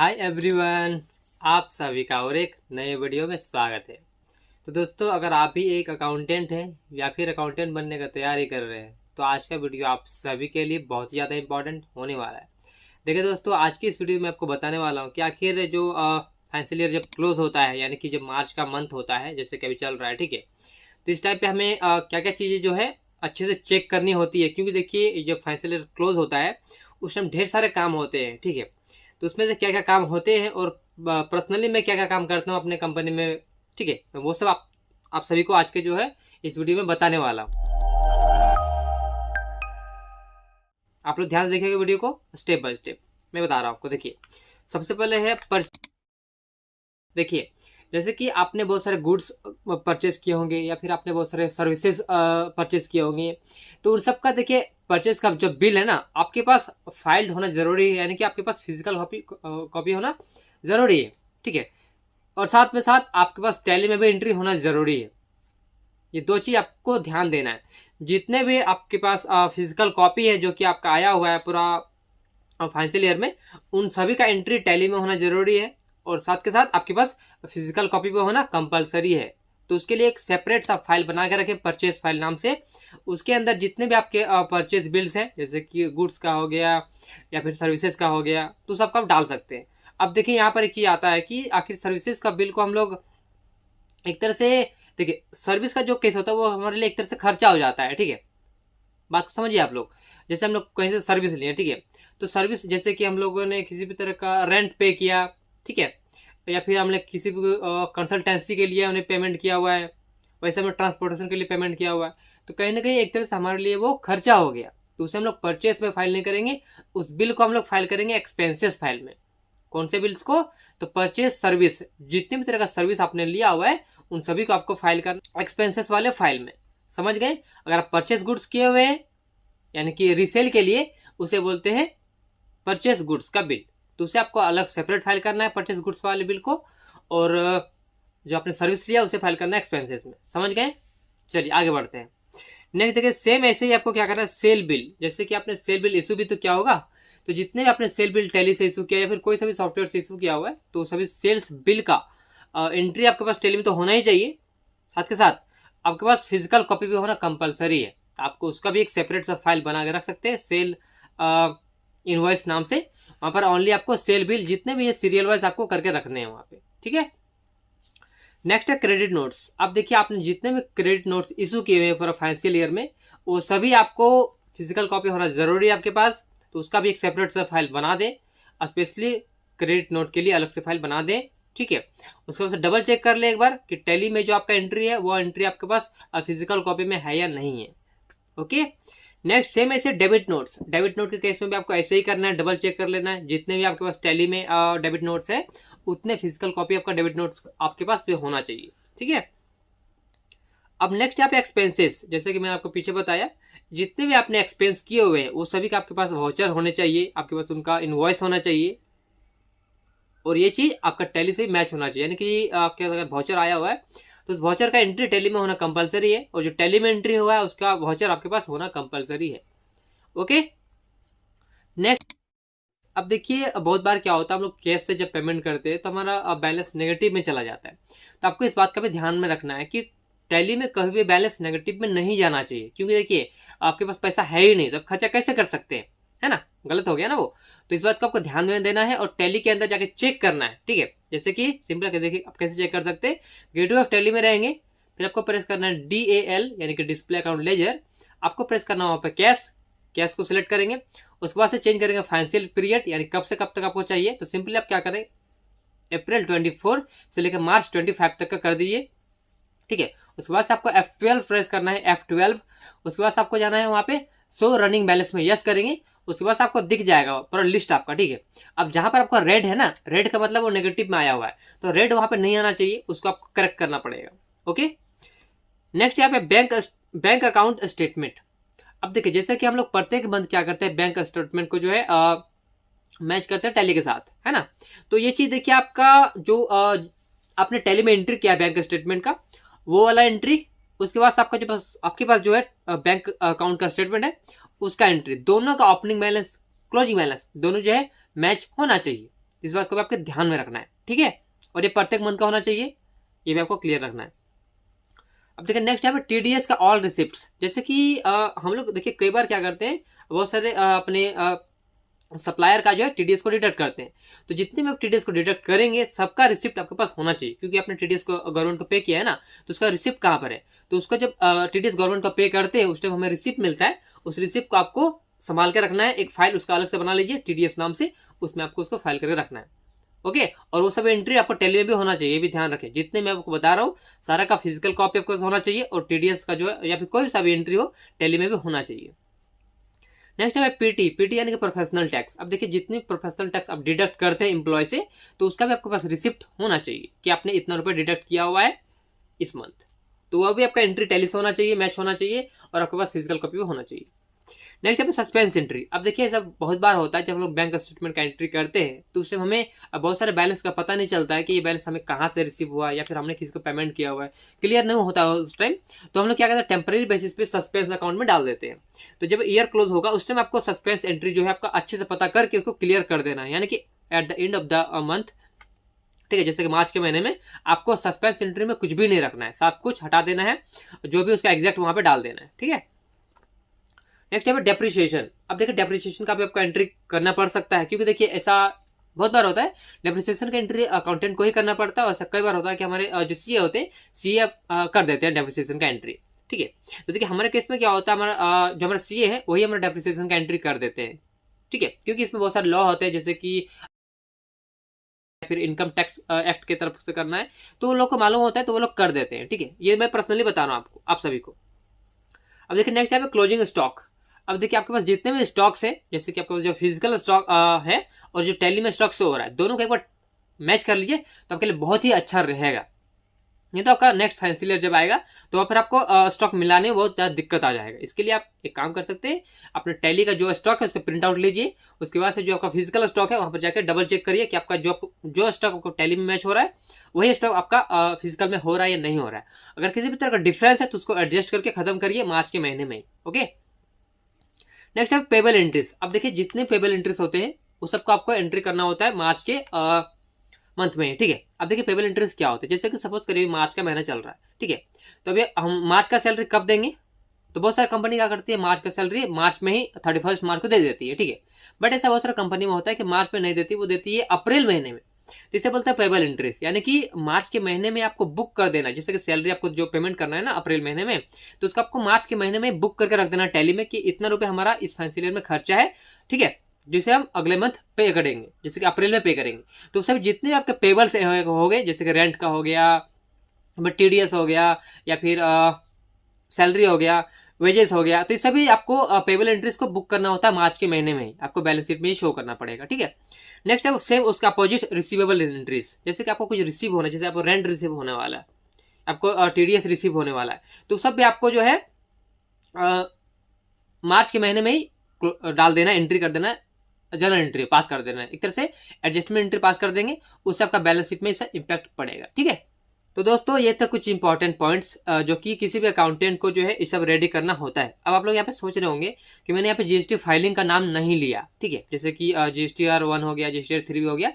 Hi everyone, आप सभी का और एक नए वीडियो में स्वागत है। तो दोस्तों, अगर आप भी एक अकाउंटेंट हैं या फिर अकाउंटेंट बनने का तैयारी कर रहे हैं तो आज का वीडियो आप सभी के लिए बहुत ही ज़्यादा इंपॉर्टेंट होने वाला है। देखिए दोस्तों, आज की इस वीडियो में आपको बताने वाला हूँ कि आखिर जो फाइनेंशियल ईयर जब क्लोज होता है, यानी कि जब मार्च का मंथ होता है, जैसे कि अभी चल रहा है, ठीक है। तो इस टाइम पे हमें क्या क्या चीज़ें जो है अच्छे से चेक करनी होती है, क्योंकि देखिए जब फाइनेंशियल ईयर क्लोज होता है उस टाइम ढेर सारे काम होते हैं, ठीक है। तो उसमें से क्या क्या काम होते हैं और पर्सनली मैं क्या क्या काम करता हूँ अपने कंपनी में, ठीक है, तो वो सब आप सभी को आज के जो है इस वीडियो में बताने वाला हूँ। आप लोग ध्यान से देखिएगा वीडियो को, स्टेप बाय स्टेप मैं बता रहा हूँ आपको। देखिए, सबसे पहले है देखिए, जैसे कि आपने बहुत सारे गुड्स परचेज किए होंगे या फिर आपने बहुत सारे सर्विसेज परचेज किए होंगे, तो उन सब का देखिए परचेज का जो बिल है ना, आपके पास फाइल्ड होना जरूरी है, यानी कि आपके पास फिजिकल कॉपी होना जरूरी है, ठीक है। और साथ में साथ आपके पास टैली में भी एंट्री होना जरूरी है। ये दो चीज आपको ध्यान देना है। जितने भी आपके पास फिजिकल कॉपी है जो कि आपका आया हुआ है पूरा फाइनेंशियल ईयर में, उन सभी का एंट्री टैली में होना जरूरी है। और साथ के साथ आपके पास फिजिकल कॉपी भी होना कंपलसरी है। तो उसके लिए एक सेपरेट सा फाइल बना के रखें, परचेज फाइल नाम से। उसके अंदर जितने भी आपके परचेज बिल्स हैं, जैसे कि गुड्स का हो गया या फिर सर्विसेज का हो गया, तो सबका आप डाल सकते हैं। अब देखिए, यहाँ पर एक चीज आता है कि आखिर सर्विसेज का बिल को हम लोग एक तरह से, देखिए सर्विस का जो केस होता है वो हमारे लिए एक तरह से खर्चा हो जाता है, ठीक है। बात को समझिए आप लोग। जैसे हम लोग कहीं से सर्विस लिए, ठीक है, तो सर्विस जैसे कि हम लोगों ने किसी भी तरह का रेंट पे किया, ठीक है, या फिर हमने किसी भी कंसल्टेंसी के लिए हमने पेमेंट किया हुआ है, वैसे हमने ट्रांसपोर्टेशन के लिए पेमेंट किया हुआ है, तो कहीं ना कहीं एक तरह से हमारे लिए वो खर्चा हो गया। तो उसे हम लोग परचेस में फाइल नहीं करेंगे, उस बिल को हम लोग फाइल करेंगे एक्सपेंसेस फाइल में। कौन से बिल्स को? तो परचेज सर्विस, जितने भी तरह का सर्विस आपने लिया हुआ है उन सभी को आपको फाइल करना एक्सपेंसेस वाले फाइल में। समझ गए? अगर आप परचेज गुड्स किए हुए हैं यानी कि रीसेल के लिए, उसे बोलते हैं परचेस गुड्स का बिल। तो उसे आपको अलग सेपरेट फाइल करना है परचेस गुड्स वाले बिल को, और जो आपने सर्विस लिया उसे फाइल करना है एक्सपेंसेस में। समझ गए? चलिए आगे बढ़ते हैं। नेक्स्ट देखिए, सेम ऐसे ही आपको क्या करना है, सेल बिल। जैसे कि आपने सेल बिल इशू भी तो क्या होगा, तो जितने भी आपने सेल बिल टैली से इशू किया या फिर कोई सा भी सॉफ्टवेयर से इशू किया हुआ है, तो सभी सेल्स बिल का एंट्री आपके पास टैली में तो होना ही चाहिए। साथ के साथ आपके पास फिजिकल कॉपी भी होना कंपलसरी है। आपको उसका भी एक सेपरेट सा फाइल बना के रख सकते हैं, सेल इनवॉइस नाम से। वहां पर ओनली आपको सेल बिल जितने भी ये सीरियल वाइज आपको करके रखने हैं वहां पे, ठीक है। नेक्स्ट है क्रेडिट नोट्स। अब देखिए, आपने जितने भी क्रेडिट नोट्स इशू किए हुए हैं पूरा फाइनेंशियल ईयर में, वो सभी आपको फिजिकल कॉपी होना जरूरी है आपके पास। तो उसका भी एक सेपरेट सा फाइल बना दें, स्पेशली क्रेडिट नोट के लिए अलग से फाइल बना दें, ठीक है। उसके बाद डबल चेक कर ले एक बार कि टैली में जो आपका एंट्री है वो एंट्री आपके पास फिजिकल कॉपी में है या नहीं है। ओके। नेक्स्ट सेम ऐसे डेबिट नोट्स। डेबिट नोट के केस में भी आपको ऐसे ही करना है, डबल चेक कर लेना है। जितने भी आपके पास टैली में डेबिट नोट्स है, उतने फिजिकल कॉपी आपका डेबिट नोट्स आपके पास भी होना चाहिए, ठीक है। अब नेक्स्ट यहाँ पे एक्सपेंसेस, जैसे कि मैंने आपको पीछे बताया, जितने भी आपने एक्सपेंस किए हुए हैं वो सभी का आपके पास वाउचर होने चाहिए, आपके पास उनका इनवॉइस होना चाहिए। और ये चीज आपका टैली से मैच होना चाहिए, यानी कि आपके अगर वाउचर आया हुआ है तो उस वाउचर का एंट्री टैली में होना कंपलसरी है, और जो टैली में एंट्री हुआ है उसका वाउचर आपके पास होना कंपलसरी है। ओके। नेक्स्ट, अब देखिए बहुत बार क्या होता है, हम लोग कैश से जब पेमेंट करते हैं तो हमारा बैलेंस नेगेटिव में चला जाता है। तो आपको इस बात का भी ध्यान में रखना है कि टैली में कभी भी बैलेंस नेगेटिव में नहीं जाना चाहिए, क्योंकि देखिए आपके पास पैसा है ही नहीं तो आप खर्चा कैसे कर सकते हैं, है ना, गलत हो गया ना वो। तो इस बात को आपको ध्यान में देना है और टैली के अंदर जाके चेक करना है, ठीक है। जैसे कि सिंपल देखिए आप कैसे चेक कर सकते हैं, गेटवे ऑफ टैली में रहेंगे, फिर आपको प्रेस करना है DAL यानी कि डिस्प्ले अकाउंट लेजर। आपको प्रेस करना वहां पर कैश, कैश को सिलेक्ट करेंगे। उसके बाद से चेंज करेंगे फाइनेंशियल पीरियड, यानी कब से कब तक आपको चाहिए। तो सिंपली आप क्या करें, अप्रैल 24 से लेकर मार्च 25 तक का कर दीजिए, ठीक है। उसके बाद से आपको F12 प्रेस करना है, F12। उसके बाद से आपको जाना है वहां पे शो रनिंग बैलेंस में, यस करेंगे। उसके बाद आपको दिख जाएगा पूरा लिस्ट आपका, ठीक है। अब जहां पर आपका रेड है ना, रेड का मतलब वो नेगेटिव में आया हुआ है, तो रेड वहां पर नहीं आना चाहिए, उसको आपको करेक्ट करना पड़ेगा। ओके। नेक्स्ट यहाँ पे बैंक अकाउंट स्टेटमेंट। अब देखिए, जैसे कि हम लोग प्रत्येक मंथ क्या करते हैं, बैंक स्टेटमेंट को जो है मैच करते हैं टैली के साथ, है ना। तो ये चीज देखिए, आपका जो आपने टैली में एंट्री किया बैंक स्टेटमेंट का, वो वाला एंट्री, उसके बाद आपका जो आपके पास जो है बैंक अकाउंट का स्टेटमेंट है उसका एंट्री, दोनों का ओपनिंग बैलेंस क्लोजिंग बैलेंस दोनों जो है मैच होना चाहिए। इस बात को भी आपके ध्यान में रखना है, ठीक है। और ये प्रत्येक मंथ का होना चाहिए, ये भी आपको क्लियर रखना है। अब देखिए नेक्स्ट यहाँ पे टीडीएस का ऑल रिसिप्ट्स, जैसे कि हम लोग देखिए कई बार क्या करते हैं, बहुत सारे अपने सप्लायर का जो है टीडीएस को डिडक्ट करते हैं। तो जितने भी आप टीडीएस को डिडक्ट करेंगे सबका रिसिप्ट आपके पास होना चाहिए, क्योंकि आपने टीडीएस को गवर्नमेंट को पे किया है ना, तो उसका रिसिप्ट कहाँ पर है। तो उसका जब टीडीएस गवर्नमेंट को पे करते हैं उस टाइम हमें रिसिप्ट मिलता है, उस रिसिप्ट को आपको संभाल के रखना है, एक फाइल उसका अलग से बना लीजिए टीडीएस नाम से, उसमें आपको उसको फाइल करके रखना है, ओके। और वो सब एंट्री आपको टैली में भी होना चाहिए, ये भी ध्यान रखें। जितने मैं आपको बता रहा हूँ सारा का फिजिकल कॉपी आपके पास होना चाहिए, और टीडीएस का जो है या फिर कोई सा भी एंट्री हो टैली में भी होना चाहिए। नेक्स्ट है पीटी, पीटी यानी कि प्रोफेशनल टैक्स। अब देखिए जितने प्रोफेशनल टैक्स आप डिडक्ट करते हैं एम्प्लॉय से, तो उसका भी आपके पास रिसिप्ट होना चाहिए कि आपने इतना रुपए डिडक्ट किया हुआ है इस मंथ, तो वह भी आपका एंट्री टैली से होना चाहिए, मैच होना चाहिए, और आपके पास फिजिकल कॉपी भी होना चाहिए। नेक्स्ट है सस्पेंस एंट्री। अब देखिए सब बहुत बार होता है जब हम लोग बैंक स्टेटमेंट का एंट्री करते हैं तो उसमें हमें बहुत सारे बैलेंस का पता नहीं चलता है कि ये बैलेंस हमें कहाँ से रिसीव हुआ या फिर हमने किसी को पेमेंट किया हुआ है, क्लियर नहीं होता है उस टाइम। तो हम लोग क्या करते हैं, टेम्पररी बेसिस पे सस्पेंस अकाउंट में डाल देते हैं। तो जब ईयर क्लोज होगा उस टाइम आपको सस्पेंस एंट्री जो है आपका अच्छे से पता करके उसको क्लियर कर देना है, यानी कि at the end of the month, ठीक है। जैसे कि मार्च के महीने में आपको सस्पेंस एंट्री में कुछ भी नहीं रखना है, सब कुछ हटा देना है, जो भी उसका एग्जैक्ट वहां पे डाल देना है, ठीक है। नेक्स्ट है डेप्रिसिएशन। अब देखिए डेप्रिसिएशन का भी आपको एंट्री करना पड़ सकता है, क्योंकि देखिए ऐसा बहुत बार होता है डेप्रिसिएशन का एंट्री अकाउंटेंट को ही करना पड़ता है, और ऐसा कई बार होता है कि हमारे जो सीए होते हैं सीए कर देते हैं डेप्रिसिएशन का एंट्री, ठीक है। तो देखिए हमारे केस में क्या होता है, हमारा जो हमारा सीए है वही हमारा डेप्रिसिएशन का एंट्री कर देते हैं, ठीक है, क्योंकि इसमें बहुत सारे लॉ होते हैं, जैसे कि फिर इनकम टैक्स एक्ट की तरफ से करना है, तो वो लोग को मालूम होता है तो वो लोग कर देते हैं, ठीक है। ये मैं पर्सनली बता रहा हूँ आपको, आप सभी को। अब देखिए नेक्स्ट है क्लोजिंग स्टॉक। अब देखिए आपके पास जितने भी स्टॉक्स है, जैसे कि आपके पास जो फिजिकल स्टॉक है और जो टैली में स्टॉक से हो रहा है, दोनों को एक बार मैच कर लीजिए तो आपके लिए बहुत ही अच्छा रहेगा। नहीं तो आपका नेक्स्ट फाइनेंशियल ईयर जब आएगा तो वहाँ पर आपको स्टॉक मिलाने में बहुत ज़्यादा दिक्कत आ जाएगा। इसके लिए आप एक काम कर सकते हैं, अपने टैली का जो स्टॉक है उसका प्रिंट आउट लीजिए, उसके बाद से जो आपका फिजिकल स्टॉक है वहाँ पर जाकर डबल चेक करिए कि आपका जो स्टॉक आपको टैली में मैच हो रहा है वही स्टॉक आपका फिजिकल में हो रहा है या नहीं हो रहा है। अगर किसी भी तरह का डिफरेंस है तो उसको एडजस्ट करके खत्म करिए मार्च के महीने में, ओके। नेक्स्ट है पेबल एंट्रीज। अब देखिए जितने पेबल एंट्रीज होते हैं वो सबको आपको एंट्री करना होता है मार्च के मंथ में, ठीक है। अब देखिए पेबल इंटरेस्ट क्या होता है, जैसे कि सपोज करिए मार्च का महीना चल रहा है, ठीक है। तो अभी हम मार्च का सैलरी कब देंगे, तो बहुत सारी कंपनी क्या करती है मार्च का सैलरी मार्च में ही 31 मार्च को दे देती है, ठीक है। बट ऐसा बहुत सारा कंपनी में होता है कि मार्च में नहीं देती, वो देती है अप्रैल महीने में। तो इसे बोलते हैं पेबल इंटरेस्ट, यानी कि मार्च के महीने में आपको बुक कर देना, जैसे कि सैलरी आपको जो पेमेंट करना है ना अप्रैल महीने में, तो उसका आपको मार्च के महीने में बुक करके रख देना टैली में कि इतना रुपये हमारा इस फाइनेंशियल ईयर में खर्चा है, ठीक है, जिसे हम अगले मंथ पे करेंगे, जैसे कि अप्रैल में पे करेंगे। तो सभी जितने भी आपके पेबल्स हो गए, जैसे कि रेंट का हो गया, टीडीएस हो गया, या फिर सैलरी हो गया, वेजेस हो गया, तो ये सभी आपको पेबल एंट्रीज को बुक करना होता है मार्च के महीने में ही, आपको बैलेंस शीट में ही शो करना पड़ेगा, ठीक है। नेक्स्ट है सेम उसका अपोजिट रिसीवेबल एंट्रीज, जैसे कि आपको कुछ रिसीव होना है, जैसे आपको रेंट रिसीव होने वाला है, आपको टीडीएस रिसीव होने वाला है, तो सब भी आपको जो है मार्च के महीने में ही डाल देना, एंट्री कर देना, जनरल एंट्री पास कर देना है, एक तरह से एडजस्टमेंट एंट्री पास कर देंगे, उससे आपका बैलेंस शीट में इसका इंपैक्ट पड़ेगा, ठीक है। तो दोस्तों ये था कुछ इंपॉर्टेंट पॉइंट्स जो कि किसी भी अकाउंटेंट को जो है ये सब रेडी करना होता है। अब आप लोग यहाँ पे सोच रहे होंगे कि मैंने यहाँ पे जीएसटी फाइलिंग का नाम नहीं लिया, ठीक है, जैसे कि GSTR 1 हो गया, GSTR 3 हो गया,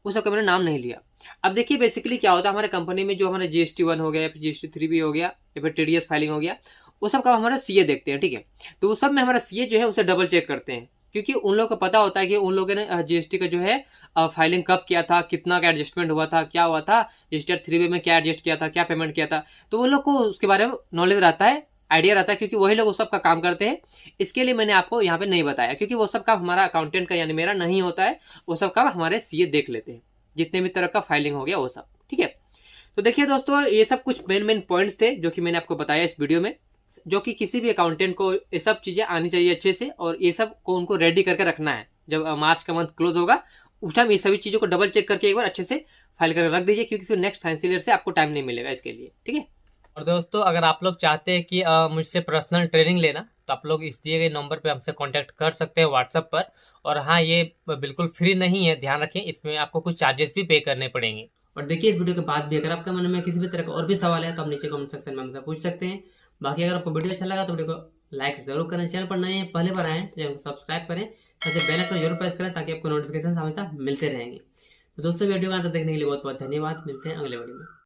उस सबका मैंने नाम नहीं लिया। अब देखिए बेसिकली क्या होता है हमारे कंपनी में, जो हमारे GST 1 हो गया या फिर GST 3 हो गया या फिर TDS फाइलिंग हो गया, वो सब का हमारा सीए देखते हैं, ठीक है। तो वो सब में हमारा सीए जो है उसे डबल चेक करते हैं, क्योंकि उन लोगों को पता होता है कि उन लोगों ने जीएसटी का जो है फाइलिंग कब किया था, कितना का एडजस्टमेंट हुआ था, क्या हुआ था, GSTR 3 में क्या एडजस्ट किया था, क्या पेमेंट किया था, तो उन लोग को उसके बारे में नॉलेज रहता है, आइडिया रहता है, क्योंकि वही लोग उस सब का काम करते हैं। इसके लिए मैंने आपको यहाँ पे नहीं बताया, क्योंकि वो सब काम हमारा अकाउंटेंट का यानी मेरा नहीं होता है, वो सब काम हमारे सीए देख लेते हैं, जितने भी तरह का फाइलिंग हो गया वो सब, ठीक है। तो देखिए दोस्तों ये सब कुछ मेन पॉइंट्स थे जो कि मैंने आपको बताया इस वीडियो में, जो कि किसी भी अकाउंटेंट को ये सब चीज़ें आनी चाहिए अच्छे से, और ये सब को उनको रेडी करके रखना है। जब मार्च का मंथ क्लोज होगा उस टाइम ये सभी चीज़ों को डबल चेक करके एक बार अच्छे से फाइल करके रख दीजिए, क्योंकि फिर नेक्स्ट फाइनेंशियल ईयर से आपको टाइम नहीं मिलेगा इसके लिए, ठीक है। और दोस्तों अगर आप लोग चाहते हैं कि मुझसे पर्सनल ट्रेनिंग लेना, तो आप लोग इस दिए गए नंबर पर हमसे कॉन्टैक्ट कर सकते हैं व्हाट्सएप पर। और हाँ, ये बिल्कुल फ्री नहीं है, ध्यान रखें, इसमें आपको कुछ चार्जेस भी पे करने पड़ेंगे। और देखिए इस वीडियो के बाद भी अगर आपका मन में किसी भी तरह का और भी सवाल है तो आप नीचे कमेंट सेक्शन में हमसे पूछ सकते हैं। बाकी अगर आपको वीडियो अच्छा लगा तो वीडियो को लाइक जरूर करें, चैनल पर नए हैं पहले बार आए हैं तो चैनल को सब्सक्राइब करें, साथ ही बेल आइकन जरूर प्रेस करें ताकि आपको नोटिफिकेशन हमेशा मिलते रहेंगे। तो दोस्तों वीडियो का अंत तक देखने के लिए बहुत बहुत धन्यवाद, मिलते हैं अगले वीडियो में।